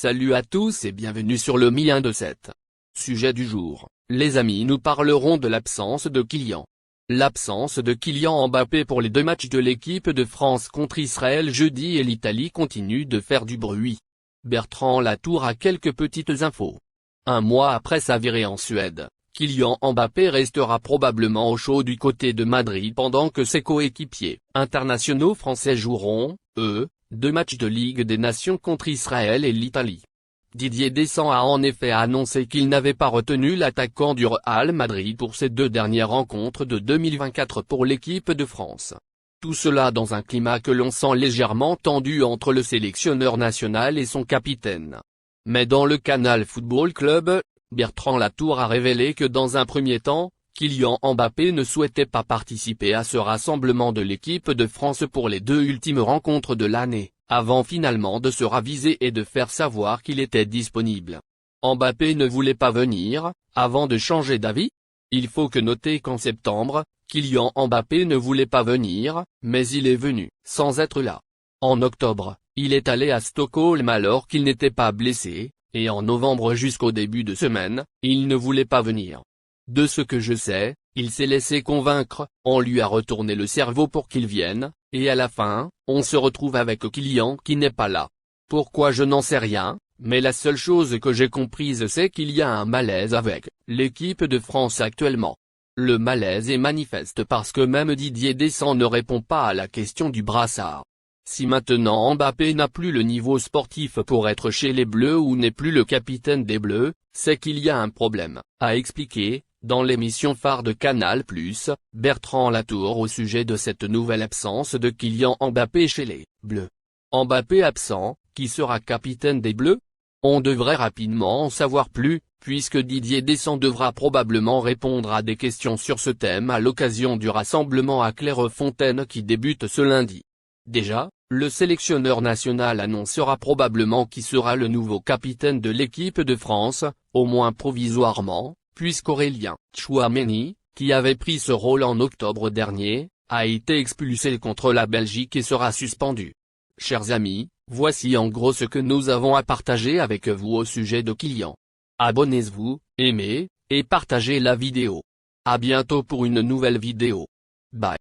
Salut à tous et bienvenue sur le Mi 1 de 7. Sujet du jour, les amis, nous parlerons de l'absence de Kylian. L'absence de Kylian Mbappé pour les deux matchs de l'équipe de France contre Israël jeudi et l'Italie continue de faire du bruit. Bertrand Latour a quelques petites infos. Un mois après sa virée en Suède, Kylian Mbappé restera probablement au chaud du côté de Madrid pendant que ses coéquipiers internationaux français joueront, eux, deux matchs de Ligue des Nations contre Israël et l'Italie. Didier Deschamps a en effet annoncé qu'il n'avait pas retenu l'attaquant du Real Madrid pour ses deux dernières rencontres de 2024 pour l'équipe de France. Tout cela dans un climat que l'on sent légèrement tendu entre le sélectionneur national et son capitaine. Mais dans le Canal Football Club, Bertrand Latour a révélé que dans un premier temps, Kylian Mbappé ne souhaitait pas participer à ce rassemblement de l'équipe de France pour les deux ultimes rencontres de l'année, avant finalement de se raviser et de faire savoir qu'il était disponible. Mbappé ne voulait pas venir, avant de changer d'avis. Il faut que noter qu'en septembre, Kylian Mbappé ne voulait pas venir, mais il est venu, sans être là. En octobre, il est allé à Stockholm alors qu'il n'était pas blessé, et en novembre jusqu'au début de semaine, il ne voulait pas venir. De ce que je sais, il s'est laissé convaincre, on lui a retourné le cerveau pour qu'il vienne, et à la fin, on se retrouve avec Kylian qui n'est pas là. Pourquoi je n'en sais rien, mais la seule chose que j'ai comprise c'est qu'il y a un malaise avec l'équipe de France actuellement. Le malaise est manifeste parce que même Didier Deschamps ne répond pas à la question du brassard. Si maintenant Mbappé n'a plus le niveau sportif pour être chez les Bleus ou n'est plus le capitaine des Bleus, c'est qu'il y a un problème, a expliqué, dans l'émission phare de Canal+, Bertrand Latour au sujet de cette nouvelle absence de Kylian Mbappé chez les Bleus. Mbappé absent, qui sera capitaine des Bleus? On devrait rapidement en savoir plus, puisque Didier Deschamps devra probablement répondre à des questions sur ce thème à l'occasion du rassemblement à Clairefontaine qui débute ce lundi. Déjà, le sélectionneur national annoncera probablement qui sera le nouveau capitaine de l'équipe de France, au moins provisoirement, puisqu'Aurélien Tchouaméni, qui avait pris ce rôle en octobre dernier, a été expulsé contre la Belgique et sera suspendu. Chers amis, voici en gros ce que nous avons à partager avec vous au sujet de Kylian. Abonnez-vous, aimez, et partagez la vidéo. À bientôt pour une nouvelle vidéo. Bye.